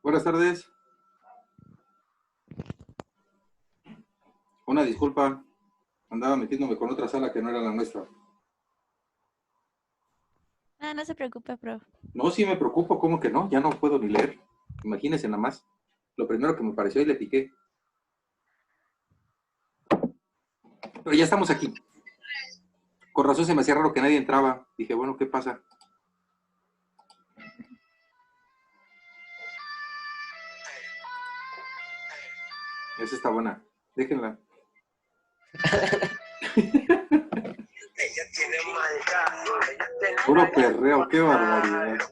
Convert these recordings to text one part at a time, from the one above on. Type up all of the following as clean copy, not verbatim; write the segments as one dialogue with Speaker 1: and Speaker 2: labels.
Speaker 1: Buenas tardes. Una disculpa, andaba metiéndome con otra sala que no era la nuestra.
Speaker 2: Ah, no se preocupe, prof.
Speaker 1: No, sí me preocupo, ¿cómo que no? Ya no puedo ni leer. Imagínense nada más. Lo primero que me pareció y le piqué. Pero ya estamos aquí. Con razón se me hacía raro que nadie entraba. Dije, bueno, ¿qué pasa? Esa está buena. Déjenla. Puro perreo, qué barbaridad.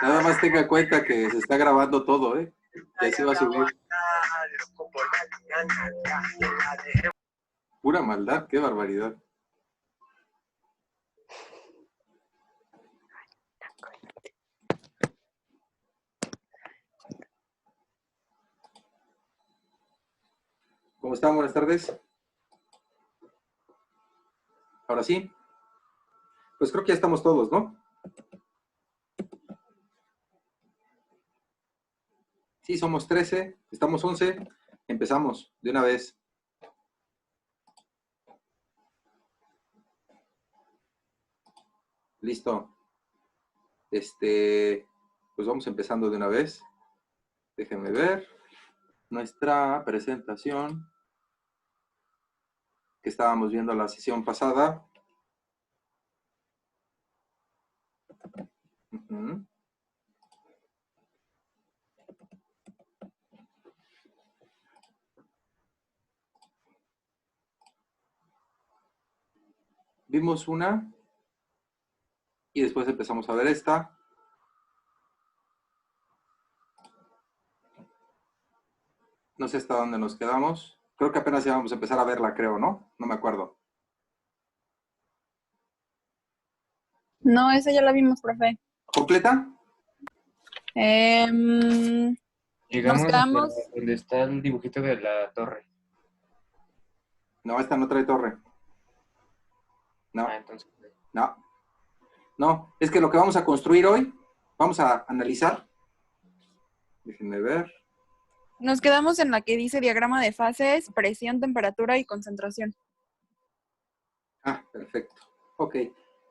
Speaker 1: Nada más tenga cuenta que se está grabando todo, ¿eh? Y así va a subir. Pura maldad, qué barbaridad. ¿Cómo están? Buenas tardes. Ahora sí. Pues creo que ya estamos todos, ¿no? Sí, somos 13, estamos 11. Empezamos de una vez. Listo. Pues vamos empezando de una vez. Déjenme ver nuestra presentación que estábamos viendo la sesión pasada. Vimos una y después empezamos a ver esta. No sé hasta dónde nos quedamos. Creo que apenas íbamos a empezar a verla, creo, ¿no? No me acuerdo.
Speaker 3: No, esa ya la vimos, profe.
Speaker 1: ¿Completa?
Speaker 3: Nos
Speaker 4: Llegamos
Speaker 3: quedamos.
Speaker 4: hasta donde está el dibujito de la torre.
Speaker 1: No, esta no trae torre. No,
Speaker 4: Entonces.
Speaker 1: no. No, es que lo que vamos a construir hoy, vamos a analizar. Déjenme ver.
Speaker 3: Nos quedamos en la que dice diagrama de fases, presión, temperatura y concentración.
Speaker 1: Ah, perfecto. Ok.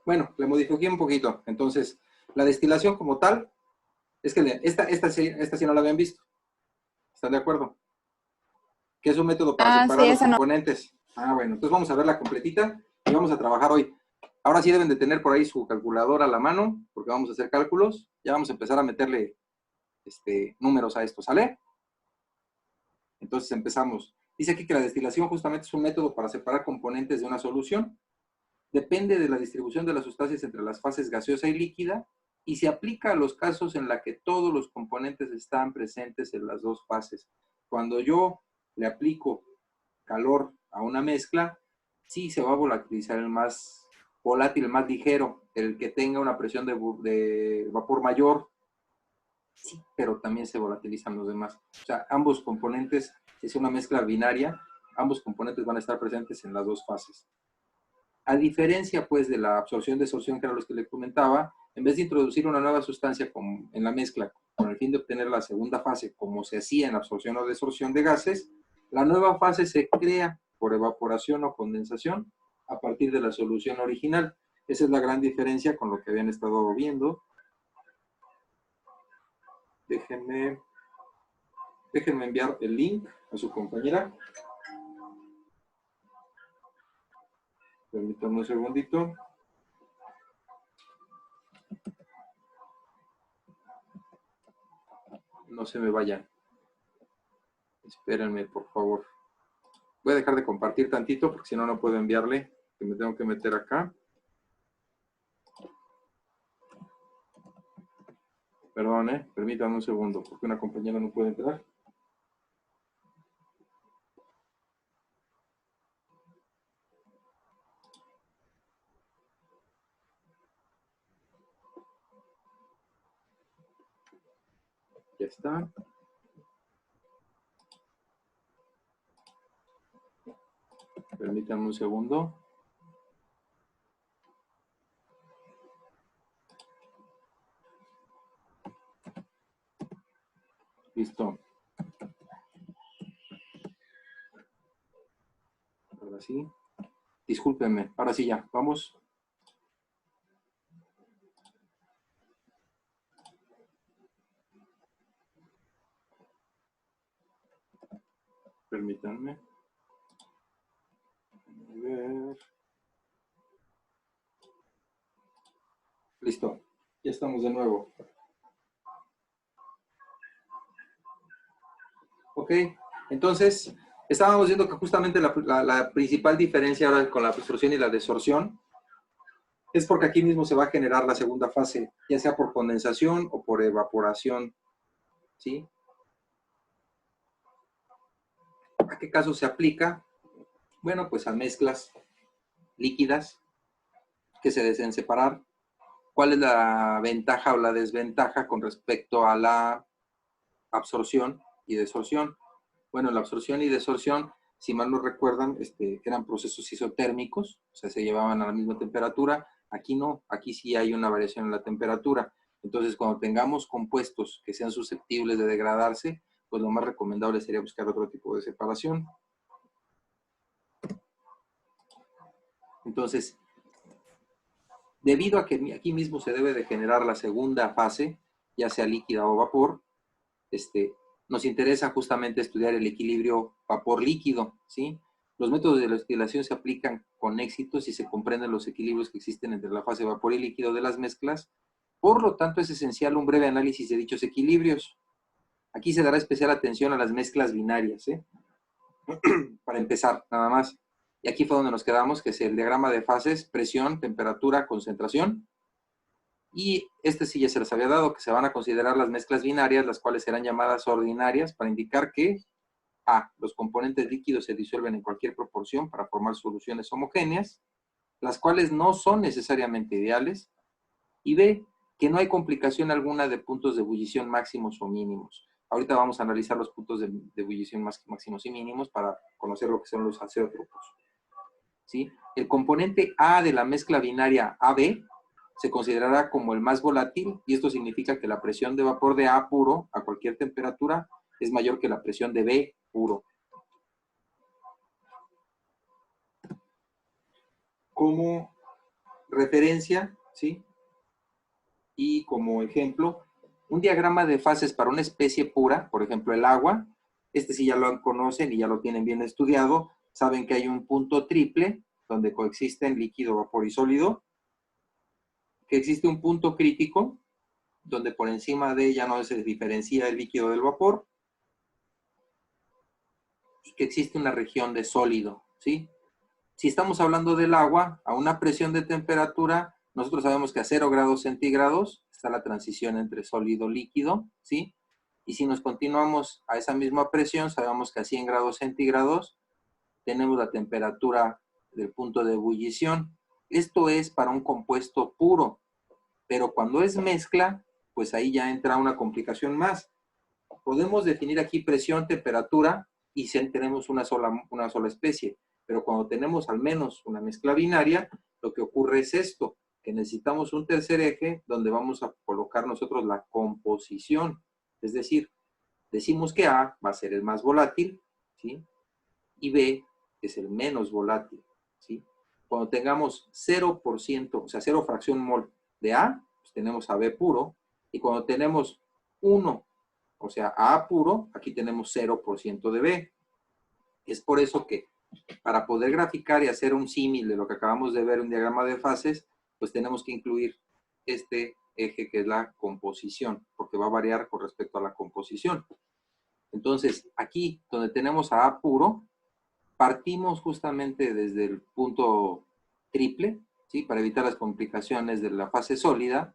Speaker 1: Bueno, le modifiqué un poquito. Entonces, la destilación como tal, es que esta sí no la habían visto. ¿Están de acuerdo? Que es un método para
Speaker 3: Ah,
Speaker 1: separar
Speaker 3: sí,
Speaker 1: los
Speaker 3: esa no.
Speaker 1: componentes. Ah, bueno, entonces vamos a verla completita y vamos a trabajar hoy. Ahora sí deben de tener por ahí su calculadora a la mano, porque vamos a hacer cálculos. Ya vamos a empezar a meterle números a esto, ¿sale? Entonces empezamos. Dice aquí que la destilación justamente es un método para separar componentes de una solución. Depende de la distribución de las sustancias entre las fases gaseosa y líquida y se aplica a los casos en la que todos los componentes están presentes en las dos fases. Cuando yo le aplico calor a una mezcla, sí se va a volatilizar el más volátil, el más ligero, el que tenga una presión de vapor mayor, sí, pero también se volatilizan los demás. O sea, ambos componentes, si es una mezcla binaria, ambos componentes van a estar presentes en las dos fases. A diferencia, pues, de la absorción-desorción, que era lo que le comentaba, en vez de introducir una nueva sustancia en la mezcla con el fin de obtener la segunda fase, como se hacía en la absorción o desorción de gases, la nueva fase se crea por evaporación o condensación a partir de la solución original. Esa es la gran diferencia con lo que habían estado viendo. Déjenme enviar el link a su compañera. Permítanme un segundito. No se me vayan. Espérenme, por favor. Voy a dejar de compartir tantito porque si no, no puedo enviarle. Que me tengo que meter acá. Perdón, permítanme un segundo porque una compañera no puede entrar. Ya está. Permítanme un segundo. Listo. Ahora sí. Discúlpenme. Ahora sí ya. Vamos. Permítanme. A ver. Listo. Ya estamos de nuevo. Ok. Entonces, estábamos viendo que justamente la principal diferencia ahora con la absorción y la desorción es porque aquí mismo se va a generar la segunda fase, ya sea por condensación o por evaporación. ¿Sí? ¿A qué caso se aplica? Bueno, pues a mezclas líquidas que se deseen separar. ¿Cuál es la ventaja o la desventaja con respecto a la absorción y desorción? Bueno, la absorción y desorción, si mal no recuerdan, eran procesos isotérmicos, o sea, se llevaban a la misma temperatura. Aquí no, aquí sí hay una variación en la temperatura. Entonces, cuando tengamos compuestos que sean susceptibles de degradarse, pues lo más recomendable sería buscar otro tipo de separación. Entonces, debido a que aquí mismo se debe de generar la segunda fase, ya sea líquida o vapor, nos interesa justamente estudiar el equilibrio vapor-líquido, ¿sí? Los métodos de la destilación se aplican con éxito si se comprenden los equilibrios que existen entre la fase vapor y líquido de las mezclas. Por lo tanto, es esencial un breve análisis de dichos equilibrios. Aquí se dará especial atención a las mezclas binarias, ¿eh? Para empezar, nada más. Y aquí fue donde nos quedamos, que es el diagrama de fases, presión, temperatura, concentración. Y sí ya se les había dado, que se van a considerar las mezclas binarias, las cuales serán llamadas ordinarias, para indicar que A, los componentes líquidos se disuelven en cualquier proporción para formar soluciones homogéneas, las cuales no son necesariamente ideales, y B, que no hay complicación alguna de puntos de ebullición máximos o mínimos. Ahorita vamos a analizar los puntos de ebullición máximos y mínimos para conocer lo que son los azeótropos. ¿Sí? El componente A de la mezcla binaria AB se considerará como el más volátil, y esto significa que la presión de vapor de A puro a cualquier temperatura es mayor que la presión de B puro. Como referencia, ¿sí? Y como ejemplo, un diagrama de fases para una especie pura, por ejemplo el agua, sí ya lo conocen y ya lo tienen bien estudiado, saben que hay un punto triple donde coexisten líquido, vapor y sólido, que existe un punto crítico donde por encima de ella no se diferencia el líquido del vapor, y que existe una región de sólido, ¿sí? Si estamos hablando del agua, a una presión de temperatura, nosotros sabemos que a 0 grados centígrados está la transición entre sólido y líquido, ¿sí? Y si nos continuamos a esa misma presión, sabemos que a 100 grados centígrados tenemos la temperatura del punto de ebullición. Esto es para un compuesto puro, pero cuando es mezcla, pues ahí ya entra una complicación más. Podemos definir aquí presión, temperatura, y si tenemos una sola especie. Pero cuando tenemos al menos una mezcla binaria, lo que ocurre es esto, que necesitamos un tercer eje donde vamos a colocar nosotros la composición. Es decir, decimos que A va a ser el más volátil, ¿sí? Y B es el menos volátil, ¿sí? Cuando tengamos 0%, o sea, 0 fracción mol de A, pues tenemos a B puro, y cuando tenemos 1, o sea, A puro, aquí tenemos 0% de B. Es por eso que para poder graficar y hacer un símil de lo que acabamos de ver, un diagrama de fases, pues tenemos que incluir este eje que es la composición, porque va a variar con respecto a la composición. Entonces, aquí donde tenemos a A puro, partimos justamente desde el punto triple, ¿sí? Para evitar las complicaciones de la fase sólida,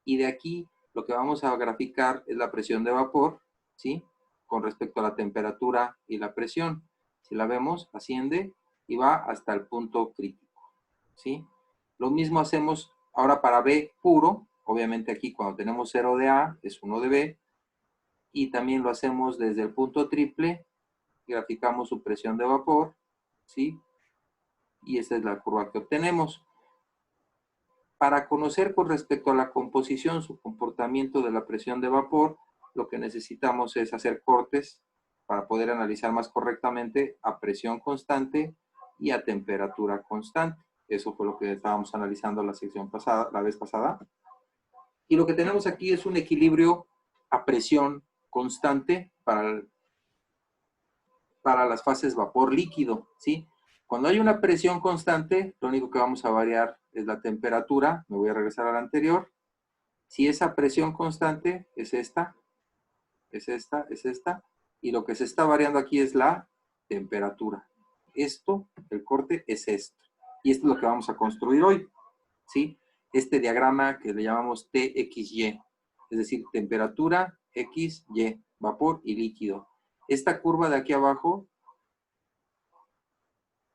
Speaker 1: y de aquí lo que vamos a graficar es la presión de vapor, ¿sí? Con respecto a la temperatura y la presión. Si la vemos, asciende y va hasta el punto crítico, ¿sí? Lo mismo hacemos ahora para B puro, obviamente aquí cuando tenemos 0 de A es 1 de B, y también lo hacemos desde el punto triple, graficamos su presión de vapor, ¿sí? Y esta es la curva que obtenemos. Para conocer con respecto a la composición, su comportamiento de la presión de vapor, lo que necesitamos es hacer cortes para poder analizar más correctamente a presión constante y a temperatura constante. Eso fue lo que estábamos analizando la sección pasada, la vez pasada. Y lo que tenemos aquí es un equilibrio a presión constante para las fases vapor líquido, ¿sí? Cuando hay una presión constante, lo único que vamos a variar es la temperatura. Me voy a regresar a la anterior. Si esa presión constante es esta, es esta, es esta, y lo que se está variando aquí es la temperatura. Esto, el corte, es esto. Y esto es lo que vamos a construir hoy, ¿sí? Este diagrama que le llamamos TXY, es decir, temperatura, X, Y, vapor y líquido. Esta curva de aquí abajo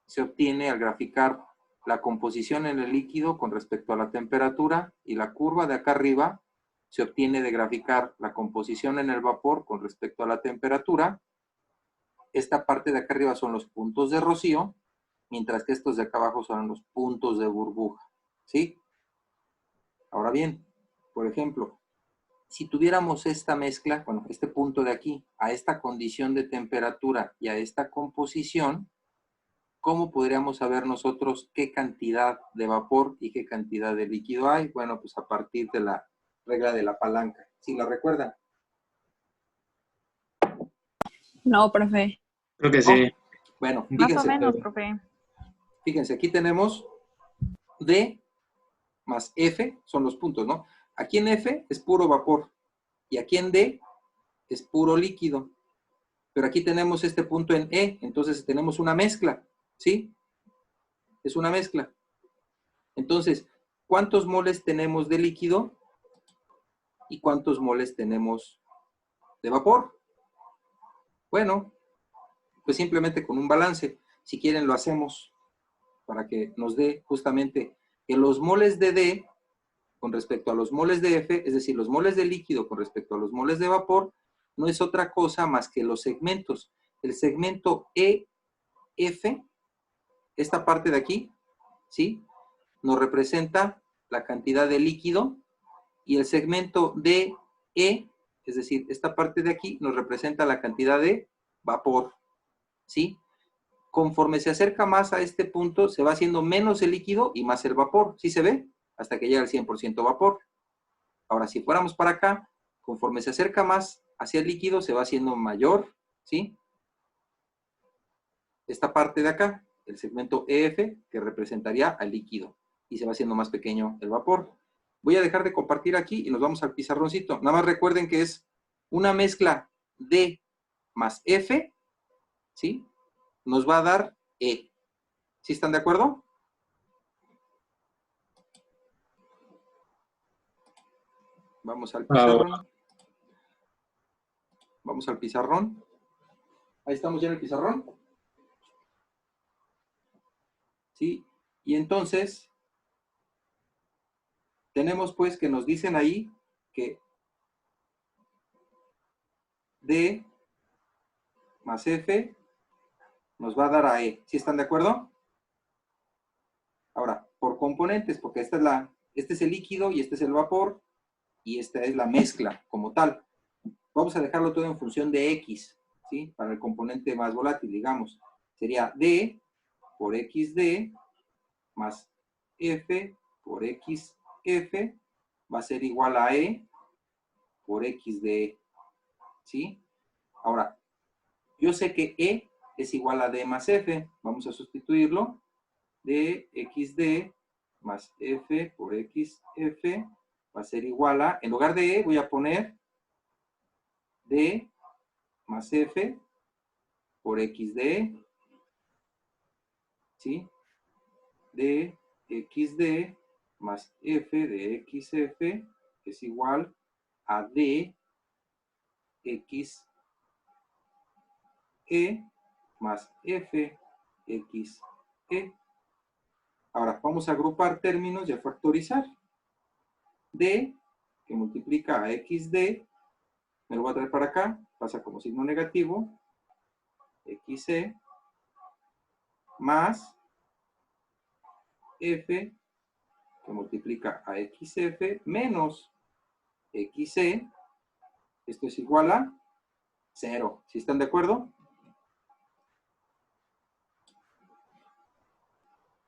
Speaker 1: se obtiene al graficar la composición en el líquido con respecto a la temperatura, y la curva de acá arriba se obtiene de graficar la composición en el vapor con respecto a la temperatura. Esta parte de acá arriba son los puntos de rocío, mientras que estos de acá abajo son los puntos de burbuja, ¿sí? Ahora bien, por ejemplo, si tuviéramos esta mezcla, bueno, este punto de aquí, a esta condición de temperatura y a esta composición, ¿cómo podríamos saber nosotros qué cantidad de vapor y qué cantidad de líquido hay? Bueno, pues a partir de la regla de la palanca. ¿Sí la recuerdan?
Speaker 3: No, profe.
Speaker 4: Creo que sí.
Speaker 1: Bueno,
Speaker 2: Más o
Speaker 1: fíjense,
Speaker 2: menos, profe.
Speaker 1: fíjense, aquí tenemos D más F, son los puntos, ¿no? Aquí en F es puro vapor y aquí en D es puro líquido. Pero aquí tenemos este punto en E, entonces tenemos una mezcla, ¿sí? Es una mezcla. Entonces, ¿cuántos moles tenemos de líquido y cuántos moles tenemos de vapor? Bueno, pues simplemente con un balance. Si quieren lo hacemos para que nos dé justamente que los moles de D con respecto a los moles de F, es decir, los moles de líquido con respecto a los moles de vapor, no es otra cosa más que los segmentos. El segmento EF, esta parte de aquí, ¿sí? Nos representa la cantidad de líquido, y el segmento DE, es decir, esta parte de aquí, nos representa la cantidad de vapor, ¿sí? Conforme se acerca más a este punto, se va haciendo menos el líquido y más el vapor, ¿sí se ve? Hasta que llega al 100% vapor. Ahora, si fuéramos para acá, conforme se acerca más hacia el líquido, se va haciendo mayor, ¿sí? Esta parte de acá, el segmento EF, que representaría al líquido, y se va haciendo más pequeño el vapor. Voy a dejar de compartir aquí y nos vamos al pizarroncito. Nada más recuerden que es una mezcla D más F, ¿sí? Nos va a dar E. ¿Sí están de acuerdo? Vamos al pizarrón. Vamos al pizarrón. Ahí estamos ya en el pizarrón. ¿Sí? Y entonces, tenemos pues que nos dicen ahí que D más F nos va a dar a E. ¿Sí están de acuerdo? Ahora, por componentes, porque este es el líquido y este es el vapor y esta es la mezcla como tal. Vamos a dejarlo todo en función de X, ¿sí? Para el componente más volátil, digamos. Sería D por XD más F por XF va a ser igual a E por XD, ¿sí? Ahora, yo sé que E es igual a D más F. Vamos a sustituirlo. De XD más F por XF va a ser igual a, en lugar de E voy a poner D más F por XD, ¿sí? De XD más F de XF es igual a D XE más F XE. Ahora, vamos a agrupar términos y a factorizar. D, que multiplica a XD, me lo voy a traer para acá, pasa como signo negativo, XE, más F, que multiplica a XF, menos XE, Esto es igual a 0. ¿Sí están de acuerdo?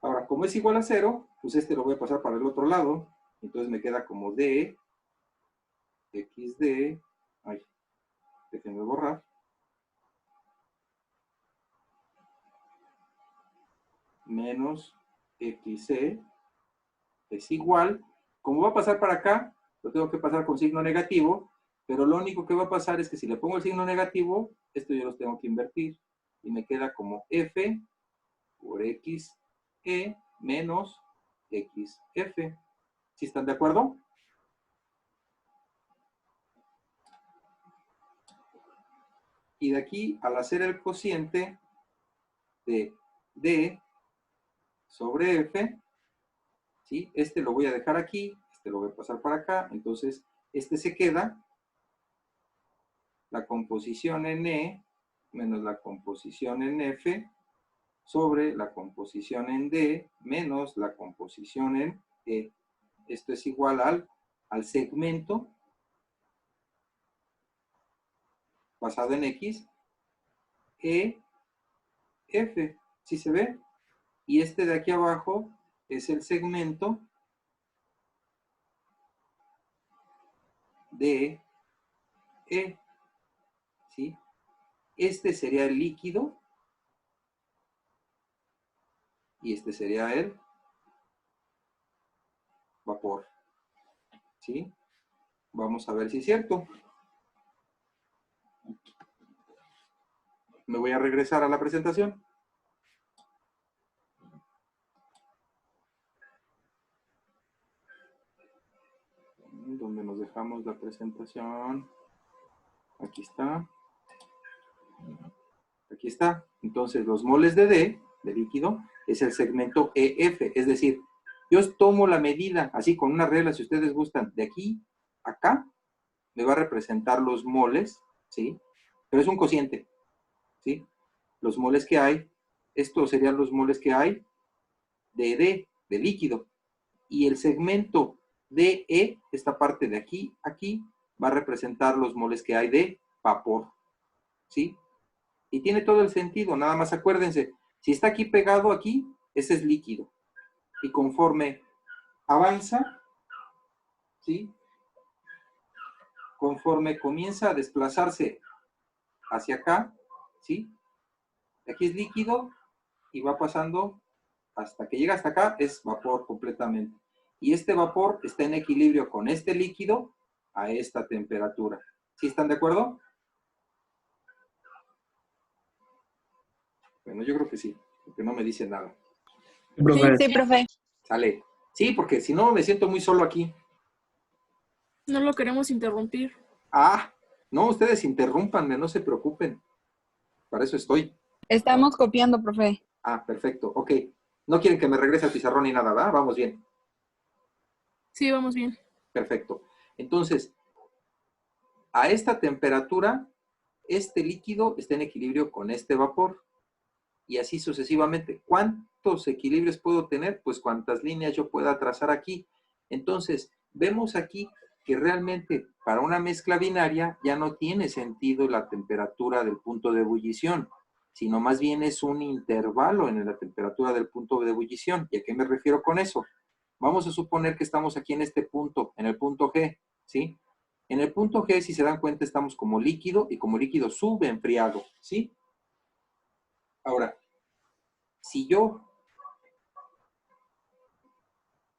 Speaker 1: Ahora, como es igual a 0, pues este lo voy a pasar para el otro lado. Entonces me queda como D, XD, ay, déjenme borrar. Menos XC es igual. Como va a pasar para acá, lo tengo que pasar con signo negativo, pero lo único que va a pasar es que si le pongo el signo negativo, esto yo los tengo que invertir. Y me queda como F por XE menos XF. ¿Sí están de acuerdo? Y de aquí, al hacer el cociente de D sobre F, ¿sí? Este lo voy a dejar aquí, este lo voy a pasar para acá, entonces este se queda, la composición en E menos la composición en F sobre la composición en D menos la composición en E. Esto es igual al segmento basado en X, E, F. ¿Sí se ve? Y este de aquí abajo es el segmento de E. ¿Sí? Este sería el líquido y este sería el vapor. ¿Sí? Vamos a ver si es cierto. Me voy a regresar a la presentación. ¿Dónde nos dejamos la presentación? Aquí está. Aquí está. Entonces, los moles de D, de líquido, es el segmento EF. Es decir, yo tomo la medida, así con una regla, si ustedes gustan, de aquí a acá, me va a representar los moles, ¿sí? Pero es un cociente, ¿sí? Los moles que hay, estos serían los moles que hay de D, de líquido. Y el segmento DE, esta parte de aquí, aquí, va a representar los moles que hay de vapor, ¿sí? Y tiene todo el sentido, nada más acuérdense, si está aquí pegado aquí, ese es líquido. Y conforme avanza, ¿sí? Conforme comienza a desplazarse hacia acá, ¿sí? Aquí es líquido y va pasando hasta que llega hasta acá, es vapor completamente. Y este vapor está en equilibrio con este líquido a esta temperatura. ¿Sí están de acuerdo? Bueno, yo creo que sí, porque no me dice nada.
Speaker 4: Profe,
Speaker 3: Sí, profe.
Speaker 1: Sale. Sí, porque si no me siento muy solo aquí.
Speaker 5: No lo queremos interrumpir.
Speaker 1: Ah, no, ustedes interrúmpanme, no se preocupen. Para eso estoy.
Speaker 3: Estamos copiando, profe.
Speaker 1: Ah, perfecto, ok. No quieren que me regrese al pizarrón ni nada, ¿verdad? Vamos bien.
Speaker 5: Sí, vamos bien.
Speaker 1: Perfecto. Entonces, a esta temperatura, este líquido está en equilibrio con este vapor. Y así sucesivamente. ¿Cuántos equilibrios puedo tener? Pues cuántas líneas yo pueda trazar aquí. Entonces, vemos aquí que realmente para una mezcla binaria ya no tiene sentido la temperatura del punto de ebullición, sino más bien es un intervalo en la temperatura del punto de ebullición. ¿Y a qué me refiero con eso? Vamos a suponer que estamos aquí en este punto, en el punto G, ¿sí? En el punto G, si se dan cuenta, estamos como líquido y como líquido subenfriado, ¿sí? Ahora, si yo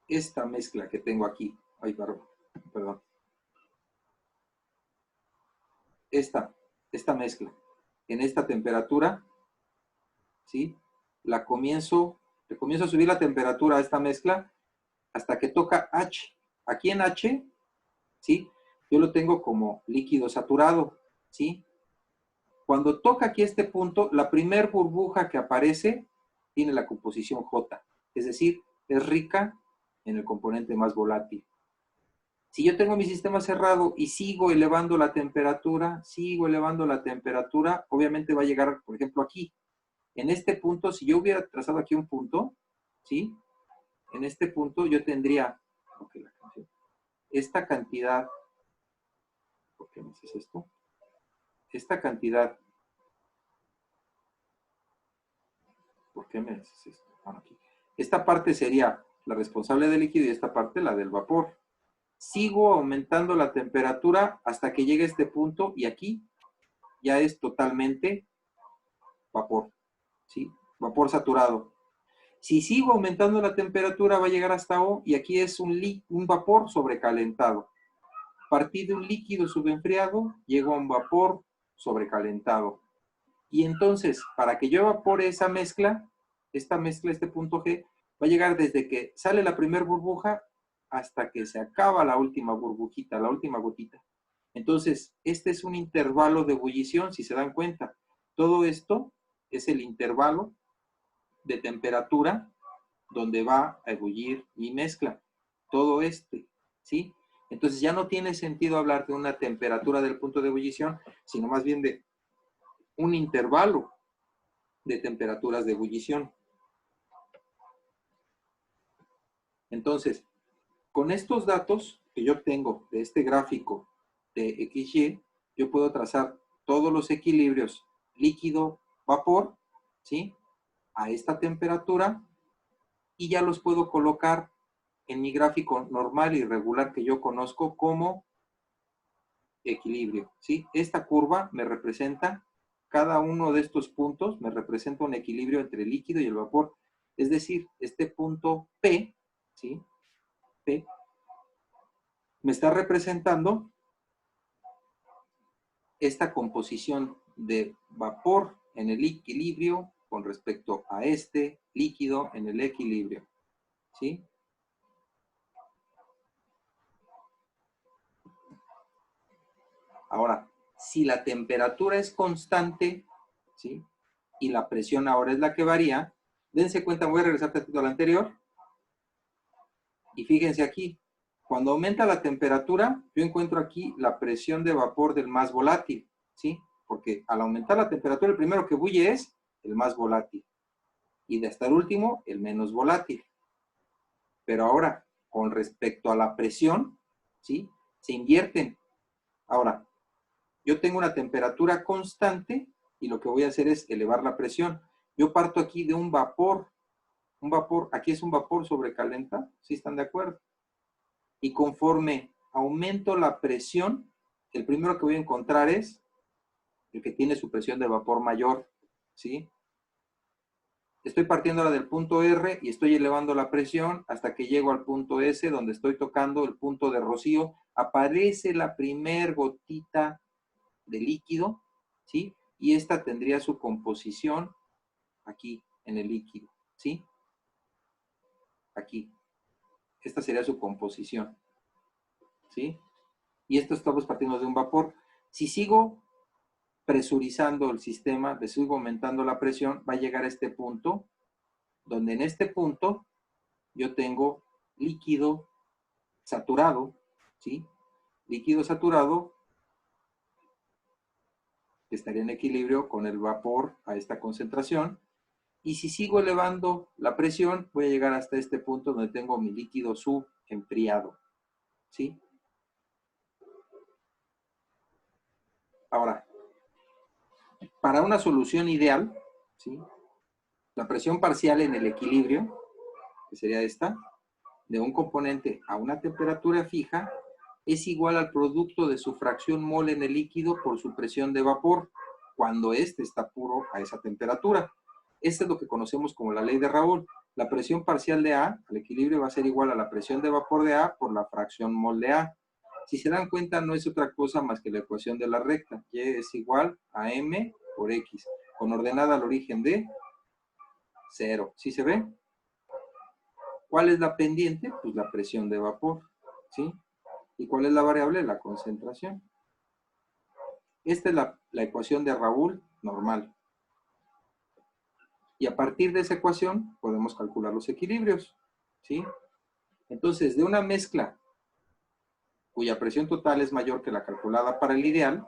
Speaker 1: esta mezcla que tengo aquí, ay, perdón, esta mezcla en esta temperatura, ¿sí? Le comienzo a subir la temperatura a esta mezcla hasta que toca H. Aquí en H, ¿sí? Yo lo tengo como líquido saturado, ¿sí? Cuando toca aquí este punto, la primer burbuja que aparece tiene la composición J, es decir, es rica en el componente más volátil. Si yo tengo mi sistema cerrado y sigo elevando la temperatura, obviamente va a llegar, por ejemplo, aquí. En este punto, si yo hubiera trazado aquí un punto, ¿sí? En este punto yo tendría esta cantidad ¿por qué me haces esto? Esta cantidad, ¿por qué me haces esto? Aquí. Esta parte sería la responsable del líquido y esta parte la del vapor. Sigo aumentando la temperatura hasta que llegue a este punto y aquí ya es totalmente vapor, ¿sí? Vapor saturado. Si sigo aumentando la temperatura va a llegar hasta O y aquí es un vapor sobrecalentado. Partí de un líquido subenfriado, llego a un vapor sobrecalentado. Y entonces, para que yo evapore esa mezcla, este punto G, va a llegar desde que sale la primera burbuja hasta que se acaba la última burbujita, la última gotita. Entonces, este es un intervalo de ebullición, si se dan cuenta. Todo esto es el intervalo de temperatura donde va a ebullir mi mezcla. Todo ¿sí? Entonces ya no tiene sentido hablar de una temperatura del punto de ebullición, sino más bien de un intervalo de temperaturas de ebullición. Entonces, con estos datos que yo tengo de este gráfico de XY, yo puedo trazar todos los equilibrios líquido-vapor, ¿sí? A esta temperatura y ya los puedo colocar en mi gráfico normal y regular que yo conozco como equilibrio, ¿sí? Esta curva me representa, cada uno de estos puntos me representa un equilibrio entre el líquido y el vapor. Es decir, este punto P, ¿sí? P, me está representando esta composición de vapor en el equilibrio con respecto a este líquido en el equilibrio, ¿sí? Ahora, si la temperatura es constante, ¿sí? Y la presión ahora es la que varía, dense cuenta, voy a regresar tantito a la anterior, y fíjense aquí, cuando aumenta la temperatura, yo encuentro aquí la presión de vapor del más volátil, ¿sí? Porque al aumentar la temperatura, el primero que bulle es el más volátil, y de hasta el último, el menos volátil. Pero ahora, con respecto a la presión, ¿sí? Se invierten. Ahora, yo tengo una temperatura constante y lo que voy a hacer es elevar la presión. Yo parto aquí de un vapor, aquí es un vapor sobrecalentado, ¿sí están de acuerdo? Y conforme aumento la presión, el primero que voy a encontrar es el que tiene su presión de vapor mayor, ¿sí? Estoy partiendo ahora del punto R y estoy elevando la presión hasta que llego al punto S, donde estoy tocando el punto de rocío. Aparece la primer gotita de líquido, ¿sí? Y esta tendría su composición aquí, en el líquido, ¿sí? Aquí. Esta sería su composición, ¿sí? Y esto estamos partiendo de un vapor. Si sigo presurizando el sistema, le sigo aumentando la presión, va a llegar a este punto, donde en este punto yo tengo líquido saturado, ¿sí? Líquido saturado que estaría en equilibrio con el vapor a esta concentración. Y si sigo elevando la presión, voy a llegar hasta este punto donde tengo mi líquido subenfriado, ¿sí? Ahora, para una solución ideal, ¿sí? La presión parcial en el equilibrio, que sería esta, de un componente a una temperatura fija, es igual al producto de su fracción mol en el líquido por su presión de vapor, cuando éste está puro a esa temperatura. Esto es lo que conocemos como la ley de Raoul. La presión parcial de A al equilibrio va a ser igual a la presión de vapor de A por la fracción mol de A. Si se dan cuenta, no es otra cosa más que la ecuación de la recta. Y es igual a M por X, con ordenada al origen de 0. ¿Sí se ve? ¿Cuál es la pendiente? Pues la presión de vapor, ¿sí? ¿Y cuál es la variable? La concentración. Esta es la ecuación de Raoul normal. Y a partir de esa ecuación podemos calcular los equilibrios, ¿sí? Entonces, de una mezcla cuya presión total es mayor que la calculada para el ideal,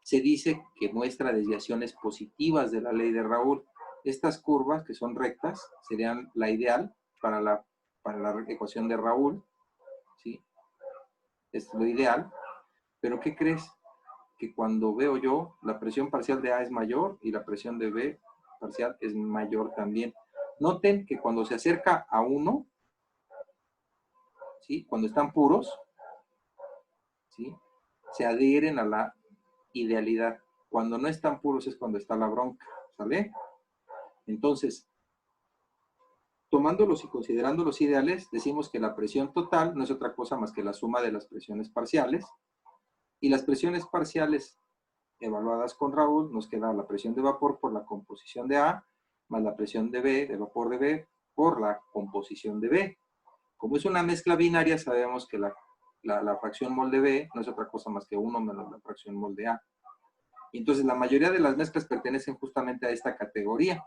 Speaker 1: se dice que muestra desviaciones positivas de la ley de Raoul. Estas curvas, que son rectas, serían la ideal para la ecuación de Raoul, ¿sí? Es lo ideal. Pero ¿qué crees? Que cuando veo yo, la presión parcial de A es mayor y la presión de B parcial es mayor también. Noten que cuando se acerca a 1, ¿sí? Cuando están puros, ¿sí? Se adhieren a la idealidad. Cuando no están puros es cuando está la bronca, ¿sale? Entonces, tomándolos y considerando los ideales, decimos que la presión total no es otra cosa más que la suma de las presiones parciales. Y las presiones parciales evaluadas con Raúl, nos queda la presión de vapor por la composición de A, más la presión de B, de vapor de B, por la composición de B. Como es una mezcla binaria, sabemos que la fracción mol de B no es otra cosa más que 1 menos la fracción mol de A. Y entonces la mayoría de las mezclas pertenecen justamente a esta categoría.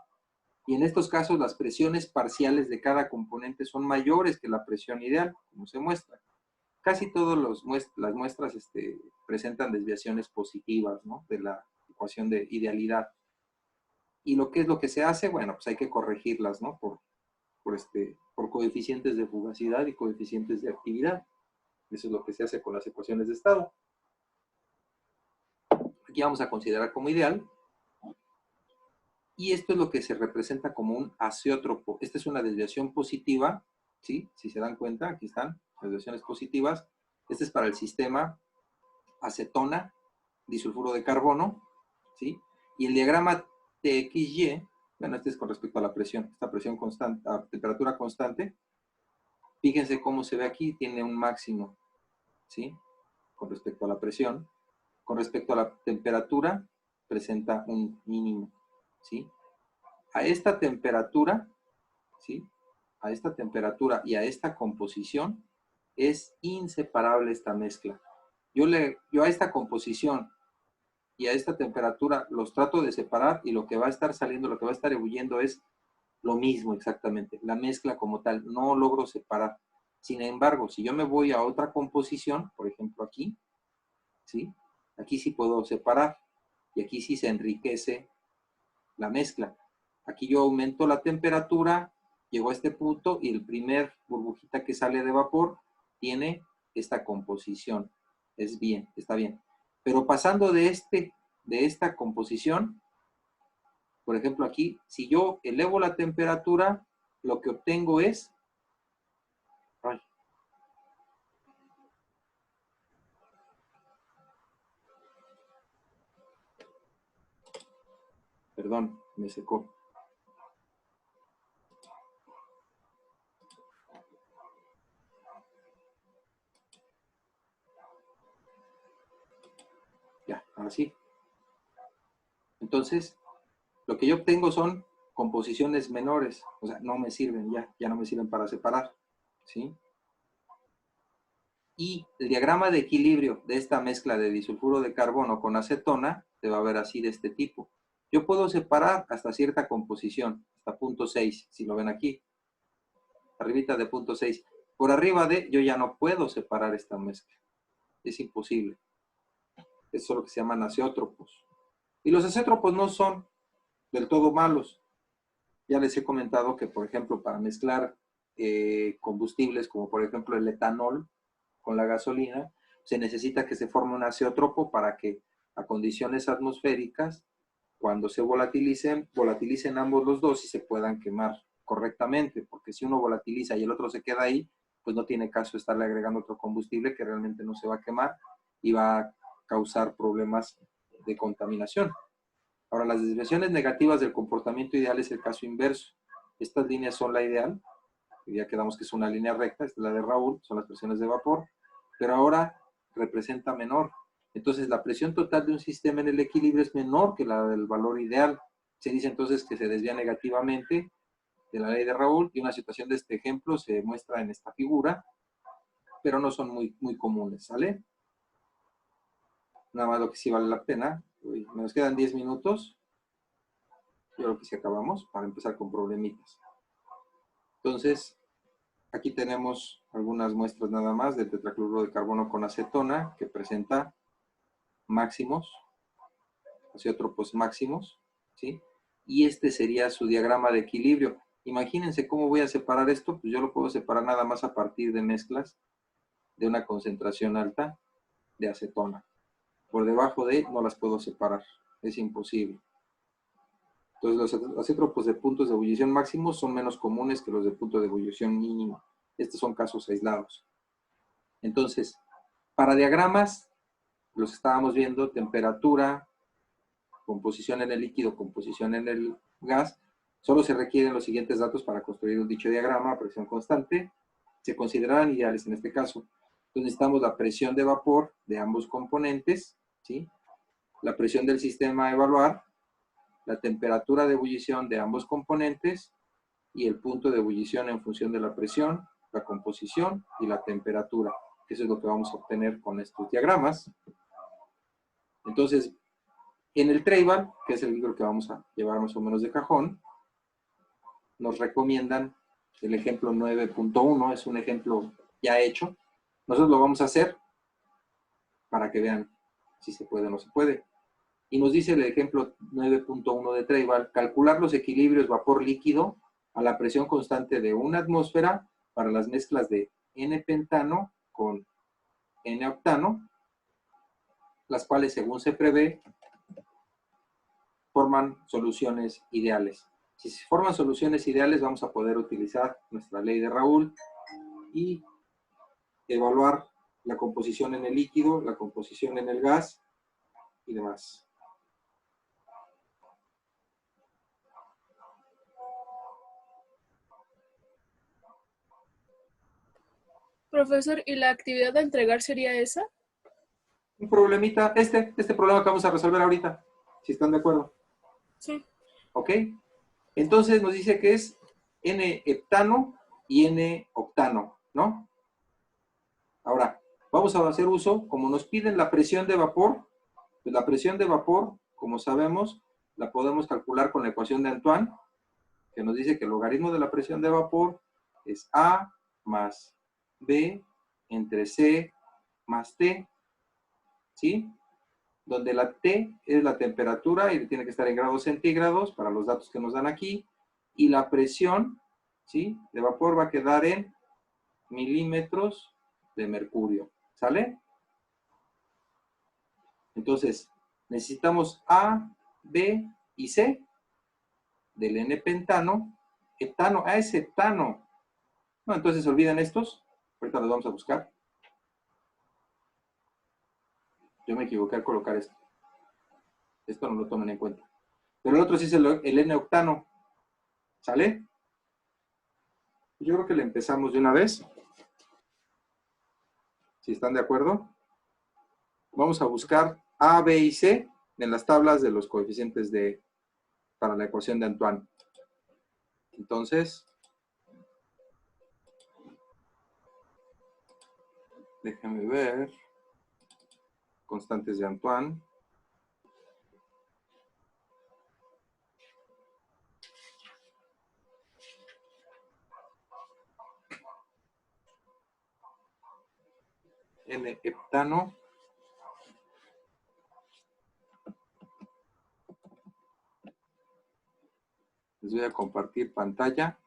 Speaker 1: Y en estos casos las presiones parciales de cada componente son mayores que la presión ideal, como se muestra. Casi todas las muestras presentan desviaciones positivas, ¿no? De la ecuación de idealidad. ¿Y lo que es lo que se hace? Bueno, pues hay que corregirlas, ¿no? Por coeficientes de fugacidad y coeficientes de actividad. Eso es lo que se hace con las ecuaciones de estado. Aquí vamos a considerar como ideal. Y esto es lo que se representa como un azeótropo. Esta es una desviación positiva, ¿sí? Si se dan cuenta, aquí están las desviaciones positivas. Este es para el sistema acetona, disulfuro de carbono, ¿sí? Y el diagrama TXY, bueno, este es con respecto a la presión, esta presión constante, a temperatura constante. Fíjense cómo se ve aquí, tiene un máximo, ¿sí? Con respecto a la presión. Con respecto a la temperatura, presenta un mínimo, ¿sí? A esta temperatura, ¿sí? A esta temperatura y a esta composición es inseparable esta mezcla. Yo a esta composición y a esta temperatura los trato de separar y lo que va a estar saliendo, lo que va a estar ebulliendo es lo mismo exactamente, la mezcla como tal, no logro separar. Sin embargo, si yo me voy a otra composición, por ejemplo aquí, ¿sí? Aquí sí puedo separar y aquí sí se enriquece la mezcla. Aquí yo aumento la temperatura, llego a este punto y el primer burbujita que sale de vapor tiene esta composición. Es bien, está bien. Pero pasando de esta composición, por ejemplo aquí, si yo elevo la temperatura, lo que obtengo es... Ay, perdón, me secó. Ya, ahora sí. Entonces, lo que yo obtengo son composiciones menores, o sea, no me sirven ya no me sirven para separar, ¿sí? Y el diagrama de equilibrio de esta mezcla de disulfuro de carbono con acetona se va a ver así de este tipo. Yo puedo separar hasta cierta composición, hasta punto 6, si lo ven aquí, arribita de punto 6. Por arriba de, yo ya no puedo separar esta mezcla, es imposible. Eso es lo que se llaman azeótropos. Y los azeótropos no son del todo malos. Ya les he comentado que, por ejemplo, para mezclar combustibles, como por ejemplo el etanol con la gasolina, se necesita que se forme un azeótropo para que a condiciones atmosféricas, cuando se volatilicen ambos los dos y se puedan quemar correctamente, porque si uno volatiliza y el otro se queda ahí, pues no tiene caso estarle agregando otro combustible que realmente no se va a quemar y va a causar problemas de contaminación. Ahora, las desviaciones negativas del comportamiento ideal es el caso inverso. Estas líneas son la ideal, ya quedamos que es una línea recta, esta es la de Raúl, son las presiones de vapor, pero ahora representa menor. Entonces, la presión total de un sistema en el equilibrio es menor que la del valor ideal. Se dice entonces que se desvía negativamente de la ley de Raúl, y una situación de este ejemplo se muestra en esta figura, pero no son muy comunes, ¿sale? Nada más lo que sí vale la pena. Uy, nos quedan 10 minutos. Yo creo que sí acabamos para empezar con problemitas. Entonces, aquí tenemos algunas muestras nada más del tetracloruro de carbono con acetona que presenta máximos, azeótropos máximos, ¿sí? Y este sería su diagrama de equilibrio. Imagínense cómo voy a separar esto, pues yo lo puedo separar nada más a partir de mezclas de una concentración alta de acetona. Por debajo de no las puedo separar, es imposible. Entonces los acétropos de puntos de ebullición máximos son menos comunes que los de punto de ebullición mínimo. Estos son casos aislados. Entonces, para diagramas, los estábamos viendo, temperatura, composición en el líquido, composición en el gas, solo se requieren los siguientes datos para construir un dicho diagrama: presión constante, se considerarán ideales en este caso. Entonces necesitamos la presión de vapor de ambos componentes, ¿sí? La presión del sistema a evaluar, la temperatura de ebullición de ambos componentes y el punto de ebullición en función de la presión, la composición y la temperatura. Eso es lo que vamos a obtener con estos diagramas. Entonces, en el Treival, que es el libro que vamos a llevar más o menos de cajón, nos recomiendan el ejemplo 9.1, es un ejemplo ya hecho. Nosotros lo vamos a hacer para que vean si se puede o no se puede. Y nos dice el ejemplo 9.1 de Treival: calcular los equilibrios vapor-líquido a la presión constante de una atmósfera para las mezclas de N-pentano con N-octano, las cuales, según se prevé, forman soluciones ideales. Si se forman soluciones ideales, vamos a poder utilizar nuestra ley de Raoult y evaluar la composición en el líquido, la composición en el gas y demás.
Speaker 5: Profesor, ¿y la actividad a entregar sería esa?
Speaker 1: Un problemita, este problema que vamos a resolver ahorita, si están de acuerdo.
Speaker 5: Sí.
Speaker 1: ¿Ok? Entonces nos dice que es N-heptano y N-octano, ¿no? Ahora, vamos a hacer uso, como nos piden la presión de vapor, pues la presión de vapor, como sabemos, la podemos calcular con la ecuación de Antoine, que nos dice que el logaritmo de la presión de vapor es A más B entre C más T, ¿sí? Donde la T es la temperatura y tiene que estar en grados centígrados para los datos que nos dan aquí, y la presión, ¿sí?, de vapor va a quedar en milímetros de mercurio, ¿sale? Entonces, necesitamos A, B y C del N-pentano. Heptano, es heptano. No, entonces olviden estos, ahorita los vamos a buscar. Yo me equivoqué al colocar esto. Esto no lo tomen en cuenta. Pero el otro sí es el N-octano. ¿Sale? Yo creo que le empezamos de una vez. Si están de acuerdo. Vamos a buscar A, B y C en las tablas de los coeficientes para la ecuación de Antoine. Entonces, déjenme ver. Constantes de Antoine. N-heptano. Les voy a compartir pantalla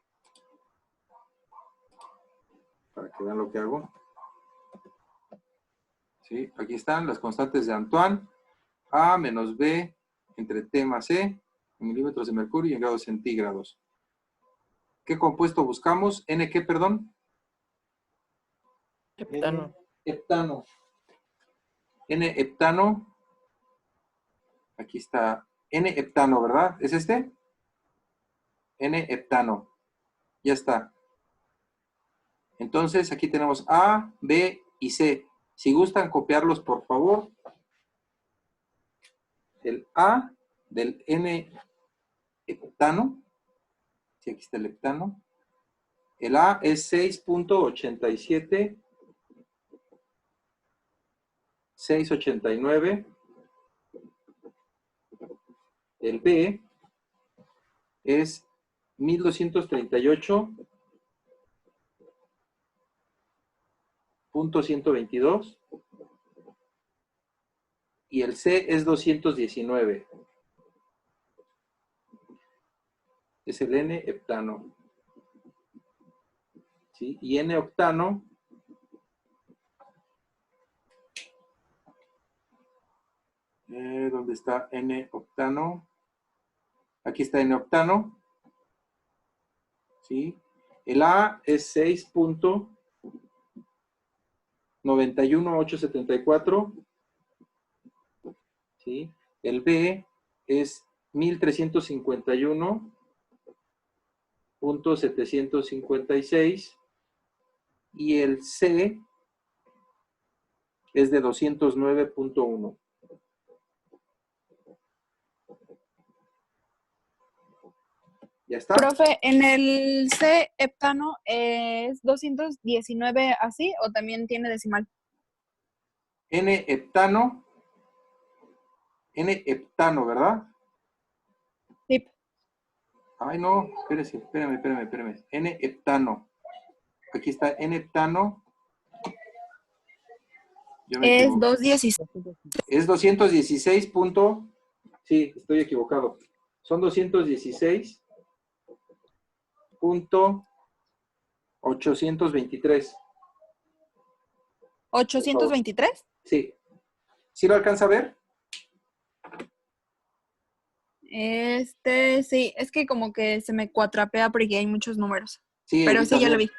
Speaker 1: para que vean lo que hago. ¿Sí? Aquí están las constantes de Antoine. A menos B entre T más C en milímetros de mercurio y en grados centígrados. ¿Qué compuesto buscamos? ¿N qué, perdón?
Speaker 4: Heptano.
Speaker 1: Heptano. N-heptano. Aquí está. N-heptano, ¿verdad? ¿Es este? N-heptano. Ya está. Entonces, aquí tenemos A, B y C. Si gustan copiarlos, por favor. El A del N-heptano. Sí, aquí está el heptano. El A es 6.87. 689. El B es 1238.122. Y el C es 219. Es el N-heptano. ¿Sí? Y N-octano ¿Dónde está N-octano? Aquí está N-octano. ¿Sí? El A es 6.91874. ¿Sí? El B es 1351.756. Y el C es de 209.1. ¿Ya está?
Speaker 3: Profe, ¿en el C heptano es 219 así o también tiene decimal?
Speaker 1: N-heptano, ¿verdad?
Speaker 3: Sí.
Speaker 1: Ay, no, espérame. N-heptano. Aquí está N-heptano. Yo me
Speaker 3: Es
Speaker 1: equivoco.
Speaker 3: 216.
Speaker 1: Es 216. Sí, estoy equivocado. Son 216.823.
Speaker 3: ¿823?
Speaker 1: Sí. ¿Sí lo alcanza a ver?
Speaker 3: Sí, es que como que se me cuatrapea porque hay muchos números.
Speaker 1: Sí, a
Speaker 3: Pero
Speaker 1: mí
Speaker 3: sí, ya lo
Speaker 1: también.
Speaker 3: vi.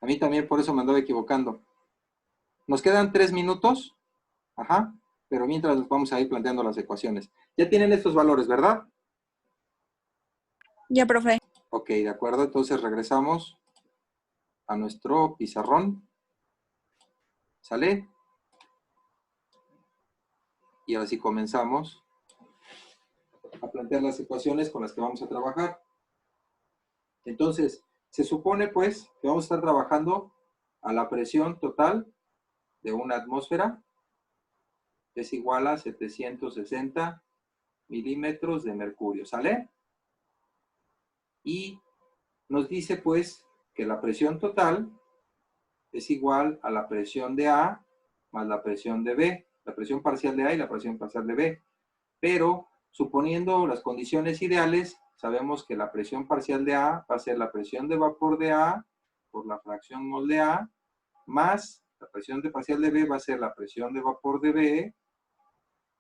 Speaker 1: A mí también, por eso me andaba equivocando. Nos quedan 3 minutos. Ajá. Pero mientras vamos a ir planteando las ecuaciones. Ya tienen estos valores, ¿verdad?
Speaker 3: Ya, profe.
Speaker 1: Ok, de acuerdo. Entonces regresamos a nuestro pizarrón. ¿Sale? Y ahora sí comenzamos a plantear las ecuaciones con las que vamos a trabajar. Entonces, se supone pues que vamos a estar trabajando a la presión total de una atmósfera, que es igual a 760 milímetros de mercurio, ¿sale? Y nos dice pues que la presión total es igual a la presión de A más la presión de B, la presión parcial de A y la presión parcial de B. Pero, suponiendo las condiciones ideales, sabemos que la presión parcial de A va a ser la presión de vapor de A por la fracción mol de A, más la presión de parcial de B va a ser la presión de vapor de B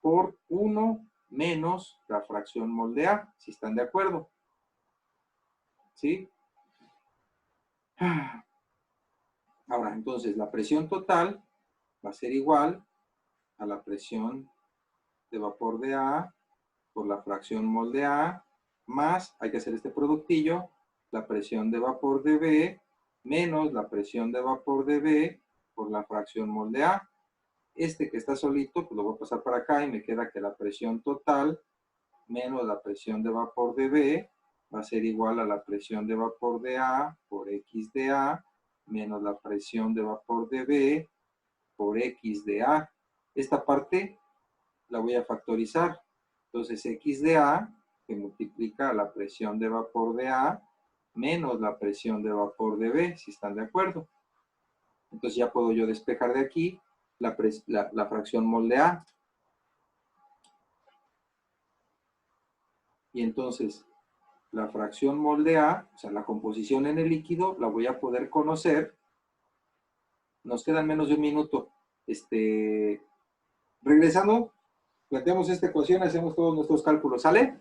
Speaker 1: por 1 menos la fracción mol de A, si están de acuerdo. ¿Sí? Ahora, entonces, la presión total va a ser igual a la presión de vapor de A por la fracción mol de A, más, hay que hacer este productillo, la presión de vapor de B, menos la presión de vapor de B por la fracción mol de A. Este que está solito, pues lo voy a pasar para acá y me queda que la presión total menos la presión de vapor de B va a ser igual a la presión de vapor de A por X de A menos la presión de vapor de B por X de A. Esta parte la voy a factorizar. Entonces, X de A, que multiplica la presión de vapor de A, menos la presión de vapor de B, si están de acuerdo. Entonces, ya puedo yo despejar de aquí la fracción mol de A. Y entonces, la fracción mol de A, o sea, la composición en el líquido, la voy a poder conocer. Nos quedan menos de un minuto. Regresando, planteamos esta ecuación, hacemos todos nuestros cálculos. ¿Sale?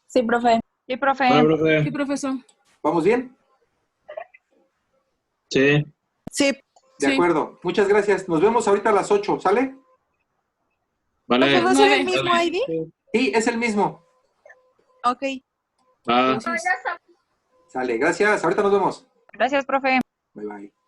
Speaker 3: Sí, profe.
Speaker 2: Sí, profe.
Speaker 6: Hola, profe.
Speaker 5: Sí, profesor.
Speaker 1: ¿Vamos bien?
Speaker 6: Sí.
Speaker 3: Sí.
Speaker 1: De
Speaker 5: Sí.
Speaker 1: acuerdo. Muchas gracias. Nos vemos ahorita a las 8. ¿Sale?
Speaker 3: Profe,
Speaker 6: Vale.
Speaker 3: ¿va a ser el
Speaker 5: 9.
Speaker 3: mismo ID?
Speaker 1: Sí, es el mismo.
Speaker 3: Ok.
Speaker 6: Ah.
Speaker 5: Gracias.
Speaker 1: Sale. Gracias. Ahorita nos vemos.
Speaker 2: Gracias, profe.
Speaker 1: Bye, bye.